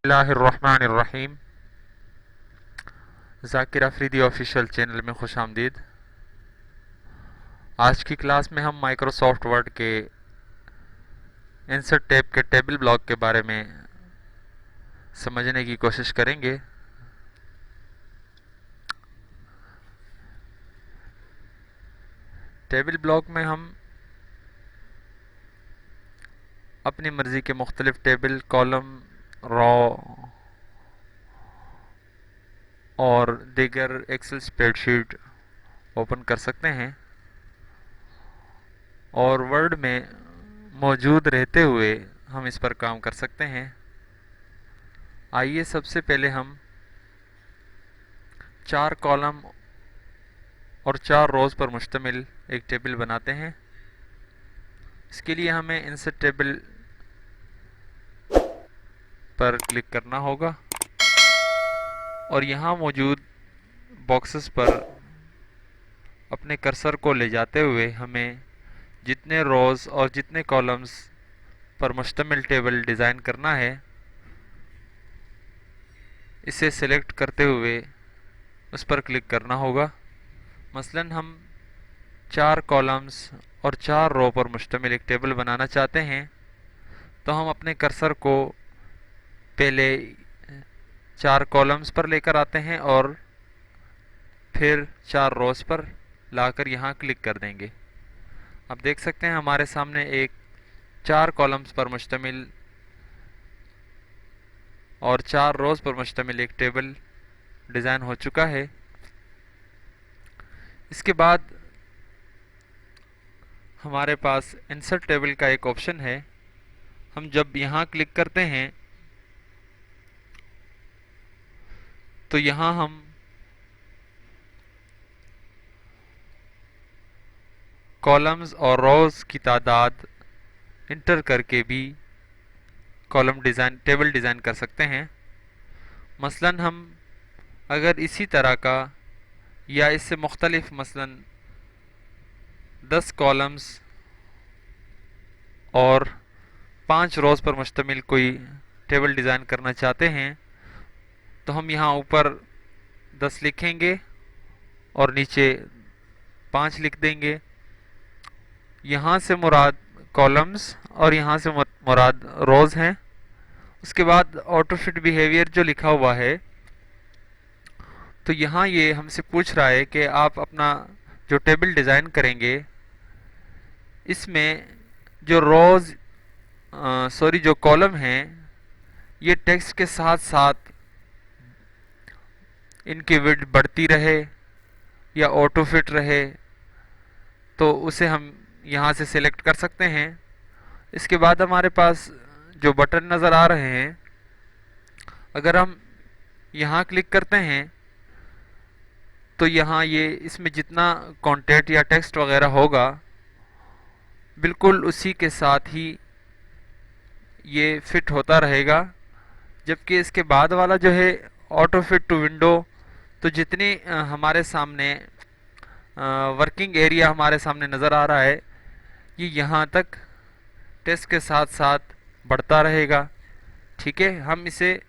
बिस्मिल्लाहिर्रहमानिर्रहीम। Zakir Afridi official channel में खुश आमदीद। आज की क्लास में हम माइक्रोसॉफ्ट वर्ड के इंसर्ट टैब के टेबल ब्लॉक के बारे में समझने की कोशिश करेंगे। टेबल ब्लॉक में हम अपनी मर्ज़ी के मुख्तलिफ टेबल, कॉलम, रॉ और दीगर एक्सेल स्प्रेडशीट ओपन कर सकते हैं और वर्ड में मौजूद रहते हुए हम इस पर काम कर सकते हैं। आइए सबसे पहले हम 4 कॉलम और 4 रोज़ पर मुश्तमिल एक टेबल बनाते हैं। इसके लिए हमें इंसर्ट टेबल पर क्लिक करना होगा और यहाँ मौजूद बॉक्सेस पर अपने कर्सर को ले जाते हुए हमें जितने रोज़ और जितने कॉलम्स पर मुश्तमिल टेबल डिज़ाइन करना है, इसे सिलेक्ट करते हुए उस पर क्लिक करना होगा। मसलन हम 4 कॉलम्स और 4 रो पर मुश्तमिल एक टेबल बनाना चाहते हैं, तो हम अपने कर्सर को पहले 4 कॉलम्स पर लेकर आते हैं और फिर 4 रोज़ पर लाकर यहाँ क्लिक कर देंगे। अब देख सकते हैं हमारे सामने एक 4 कॉलम्स पर मुश्तमिल और 4 रोज़ पर मुश्तमिल एक टेबल डिज़ाइन हो चुका है। इसके बाद हमारे पास इंसर्ट टेबल का एक ऑप्शन है। हम जब यहाँ क्लिक करते हैं तो यहाँ हम कॉलम्स और रोज़ की तादाद इंटर करके भी टेबल डिज़ाइन कर सकते हैं। मसलन हम अगर इसी तरह का या इससे मुख्तलिफ मसलन 10 कॉलम्स और 5 रोज़ पर मुश्तमिल कोई टेबल डिज़ाइन करना चाहते हैं, तो हम यहाँ ऊपर 10 लिखेंगे और नीचे 5 लिख देंगे। यहाँ से मुराद कॉलम्स और यहाँ से मुराद रोज़ हैं। उसके बाद ऑटो फिट बिहेवियर जो लिखा हुआ है, तो यहाँ ये हमसे पूछ रहा है कि आप अपना जो टेबल डिज़ाइन करेंगे इसमें जो जो कॉलम हैं, ये टेक्स्ट के साथ साथ इनकी विड्थ बढ़ती रहे या ऑटो फिट रहे, तो उसे हम यहाँ से सिलेक्ट कर सकते हैं। इसके बाद हमारे पास जो बटन नज़र आ रहे हैं, अगर हम यहाँ क्लिक करते हैं तो यहाँ ये इसमें जितना कंटेंट या टेक्स्ट वगैरह होगा बिल्कुल उसी के साथ ही ये फिट होता रहेगा। जबकि इसके बाद वाला जो है ऑटो फिट टू विंडो, तो जितनी हमारे सामने वर्किंग एरिया हमारे सामने नज़र आ रहा है, ये यहाँ तक टेक्स्ट के साथ साथ बढ़ता रहेगा। ठीक है, हम इसे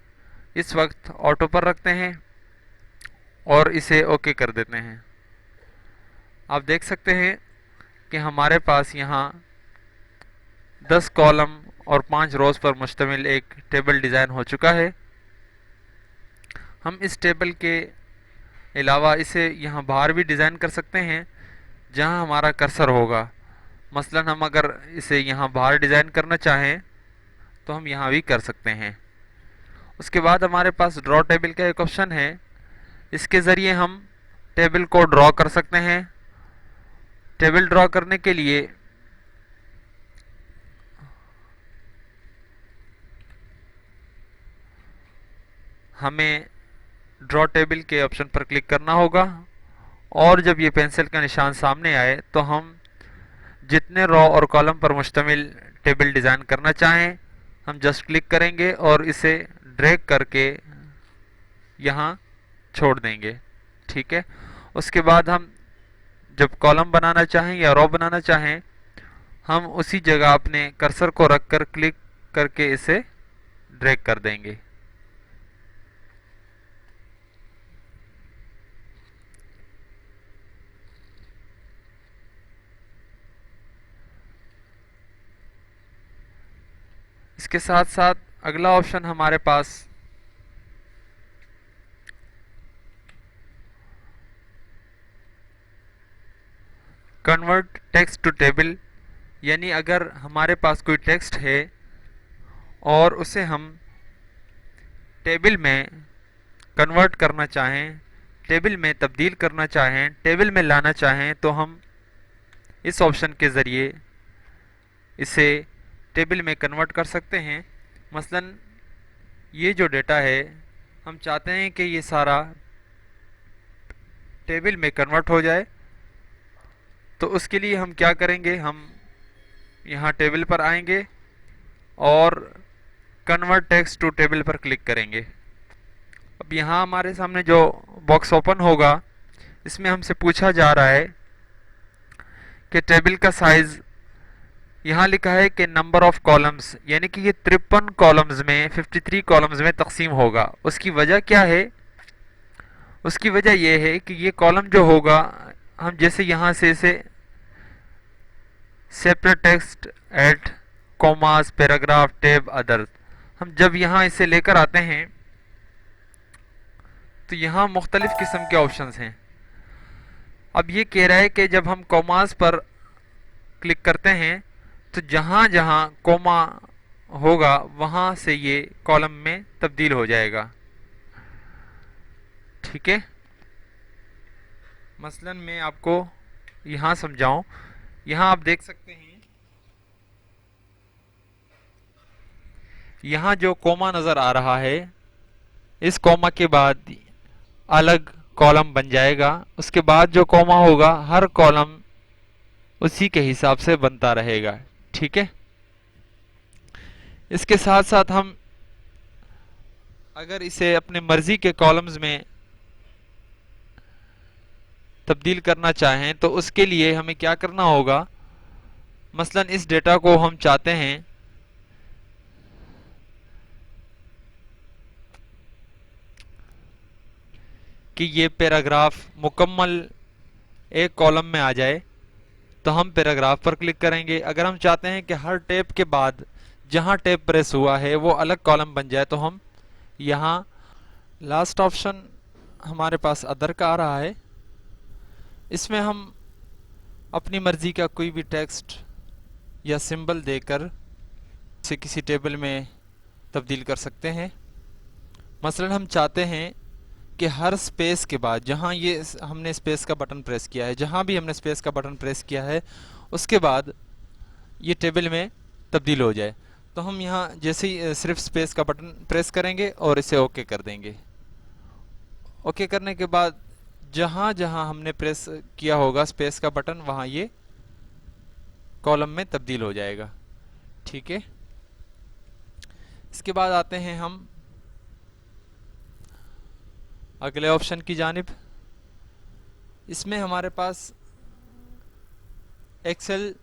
इस वक्त ऑटो पर रखते हैं और इसे ओके कर देते हैं। आप देख सकते हैं कि हमारे पास यहाँ 10 कॉलम और 5 रोज़ पर मुश्तमिल एक टेबल डिज़ाइन हो चुका है। हम इस टेबल के अलावा इसे यहाँ बाहर भी डिज़ाइन कर सकते हैं जहाँ हमारा कर्सर होगा। मसलन हम अगर इसे यहाँ बाहर डिज़ाइन करना चाहें तो हम यहाँ भी कर सकते हैं। उसके बाद हमारे पास ड्रॉ टेबल का एक ऑप्शन है। इसके ज़रिए हम टेबल को ड्रॉ कर सकते हैं। टेबल ड्रॉ करने के लिए हमें ड्रॉ टेबल के ऑप्शन पर क्लिक करना होगा और जब ये पेंसिल का निशान सामने आए तो हम जितने रो और कॉलम पर मुश्तमिल टेबल डिज़ाइन करना चाहें, हम जस्ट क्लिक करेंगे और इसे ड्रैग करके यहाँ छोड़ देंगे। ठीक है, उसके बाद हम जब कॉलम बनाना चाहें या रो बनाना चाहें, हम उसी जगह अपने कर्सर को रखकर क्लिक करके इसे ड्रैग कर देंगे। इसके साथ साथ अगला ऑप्शन हमारे पास कन्वर्ट टेक्स्ट टू टेबल, यानी अगर हमारे पास कोई टेक्स्ट है और उसे हम टेबल में कन्वर्ट करना चाहें, टेबल में तब्दील करना चाहें, टेबल में लाना चाहें, तो हम इस ऑप्शन के ज़रिए इसे टेबल में कन्वर्ट कर सकते हैं। मसलन ये जो डेटा है हम चाहते हैं कि ये सारा टेबल में कन्वर्ट हो जाए, तो उसके लिए हम क्या करेंगे, हम यहाँ टेबल पर आएंगे और कन्वर्ट टेक्स्ट टू टेबल पर क्लिक करेंगे। अब यहाँ हमारे सामने जो बॉक्स ओपन होगा इसमें हमसे पूछा जा रहा है कि टेबल का साइज, यहाँ लिखा है कि नंबर ऑफ कॉलम्स, यानी कि ये 53 कॉलम्स में 53 कॉलम्स में तकसीम होगा। उसकी वजह क्या है? उसकी वजह यह है कि ये कॉलम जो होगा, हम जैसे यहाँ से इसे separate text at commas paragraph tab other, हम जब यहाँ इसे लेकर आते हैं तो यहाँ मुख्तलिफ किस्म के ऑप्शंस हैं। अब ये कह रहा है कि जब हम कॉमास पर क्लिक करते हैं तो जहाँ जहाँ कोमा होगा वहाँ से ये कॉलम में तब्दील हो जाएगा। ठीक है, मसलन मैं आपको यहाँ समझाऊं। यहाँ आप देख सकते हैं, यहाँ जो कोमा नज़र आ रहा है, इस कोमा के बाद अलग कॉलम बन जाएगा। उसके बाद जो कोमा होगा हर कॉलम उसी के हिसाब से बनता रहेगा। ठीक है, इसके साथ साथ हम अगर इसे अपने मर्जी के कॉलम्स में तब्दील करना चाहें तो उसके लिए हमें क्या करना होगा, मसलन इस डेटा को हम चाहते हैं कि ये पैराग्राफ मुकम्मल एक कॉलम में आ जाए, तो हम पैराग्राफ पर क्लिक करेंगे। अगर हम चाहते हैं कि हर टैब के बाद जहां टैब प्रेस हुआ है वो अलग कॉलम बन जाए, तो हम यहाँ लास्ट ऑप्शन हमारे पास अदर का आ रहा है, इसमें हम अपनी मर्जी का कोई भी टेक्स्ट या सिंबल देकर इसे किसी टेबल में तब्दील कर सकते हैं। मसलन हम चाहते हैं कि हर स्पेस के बाद जहां ये हमने स्पेस का बटन प्रेस किया है, जहां भी हमने स्पेस का बटन प्रेस किया है उसके बाद ये टेबल में तब्दील हो जाए, तो हम यहाँ जैसे ही सिर्फ स्पेस का बटन प्रेस करेंगे और इसे ओके कर देंगे। ओके करने के बाद जहां जहां हमने प्रेस किया होगा स्पेस का बटन, वहां ये कॉलम में तब्दील हो जाएगा। ठीक है, इसके बाद आते हैं हम अगले ऑप्शन की जानिब। इसमें हमारे पास एक्सेल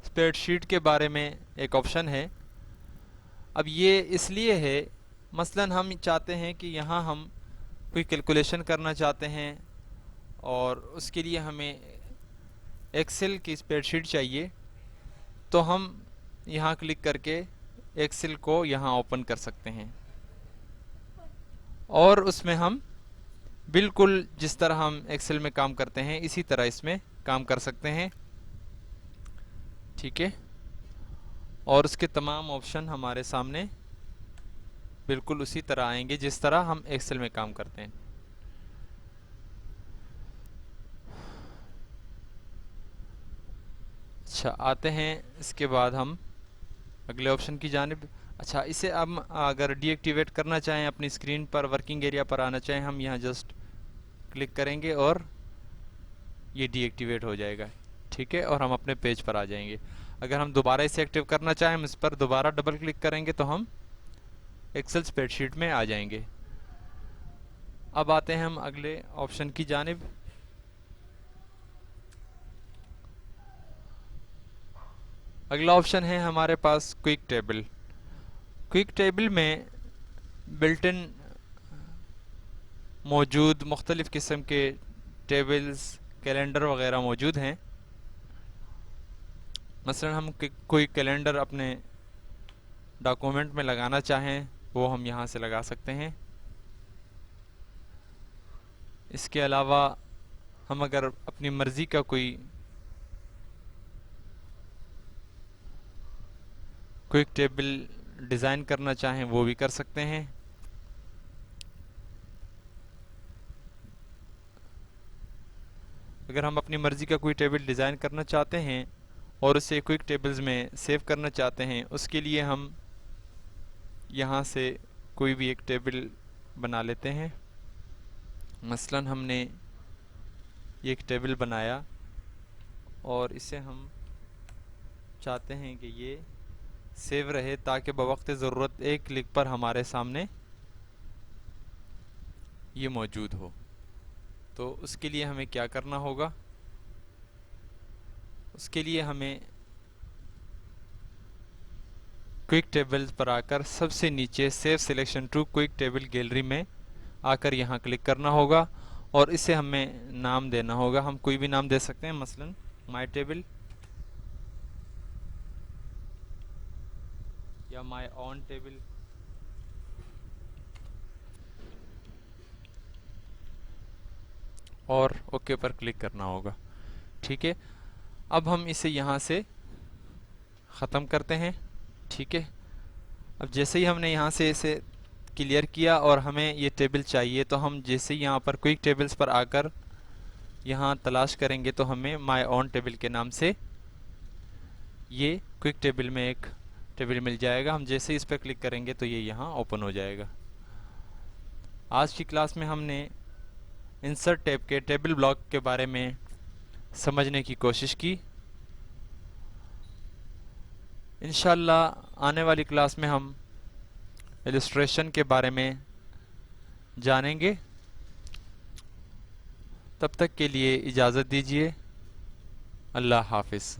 स्प्रेडशीट के बारे में एक ऑप्शन है। अब ये इसलिए है, मसलन हम चाहते हैं कि यहाँ हम कोई कैलकुलेशन करना चाहते हैं और उसके लिए हमें एक्सेल की स्प्रेडशीट चाहिए, तो हम यहाँ क्लिक करके एक्सेल को यहाँ ओपन कर सकते हैं और उसमें हम बिल्कुल जिस तरह हम एक्सेल में काम करते हैं इसी तरह इसमें काम कर सकते हैं। ठीक है, और उसके तमाम ऑप्शन हमारे सामने बिल्कुल उसी तरह आएंगे जिस तरह हम एक्सेल में काम करते हैं। अच्छा, आते हैं इसके बाद हम अगले ऑप्शन की जानिब। अच्छा, इसे हम अगर डीएक्टिवेट करना चाहें, अपनी स्क्रीन पर वर्किंग एरिया पर आना चाहें, हम यहाँ जस्ट क्लिक करेंगे और ये डीएक्टिवेट हो जाएगा। ठीक है, और हम अपने पेज पर आ जाएंगे। अगर हम दोबारा इसे एक्टिव करना चाहें, हम इस पर दोबारा डबल क्लिक करेंगे तो हम एक्सेल स्प्रेडशीट में आ जाएंगे। अब आते हैं हम अगले ऑप्शन की जानिब। अगला ऑप्शन है हमारे पास क्विक टेबल। क्विक टेबल में बिल्ट इन मौजूद मुख्तलिफ़ किस्म के टेबल्स, कैलेंडर वगैरह मौजूद हैं। मसलन हम कोई कैलेंडर अपने डॉक्यूमेंट में लगाना चाहें वो हम यहाँ से लगा सकते हैं। इसके अलावा हम अगर अपनी मर्ज़ी का कोई क्विक टेबल डिज़ाइन करना चाहें वो भी कर सकते हैं। अगर हम अपनी मर्ज़ी का कोई टेबल डिज़ाइन करना चाहते हैं और उसे क्विक टेबल्स में सेव करना चाहते हैं, उसके लिए हम यहाँ से कोई भी एक टेबल बना लेते हैं। मसलन हमने ये एक टेबल बनाया और इसे हम चाहते हैं कि ये सेव रहे ताकि बवक्त ज़रूरत एक क्लिक पर हमारे सामने ये मौजूद हो। तो उसके लिए हमें क्या करना होगा? उसके लिए हमें क्विक टेबल्स पर आकर सबसे नीचे save selection to quick table gallery में आकर यहाँ क्लिक करना होगा और इसे हमें नाम देना होगा। हम कोई भी नाम दे सकते हैं, मसलन माय टेबल या माय ओन टेबल। और ओके पर क्लिक करना होगा। ठीक है, अब हम इसे यहाँ से ख़त्म करते हैं। ठीक है, अब जैसे ही हमने यहाँ से इसे क्लियर किया और हमें ये टेबल चाहिए, तो हम जैसे ही यहाँ पर क्विक टेबल्स पर आकर यहाँ तलाश करेंगे तो हमें माय ओन टेबल के नाम से ये क्विक टेबल में एक टेबल मिल जाएगा। हम जैसे ही इस पर क्लिक करेंगे तो ये यहाँ ओपन हो जाएगा। आज की क्लास में हमने इंसर्ट टैब के टेबल ब्लॉक के बारे में समझने की कोशिश की। इंशाल्लाह आने वाली क्लास में हम इलस्ट्रेशन के बारे में जानेंगे। तब तक के लिए इजाज़त दीजिए। अल्लाह हाफिज़।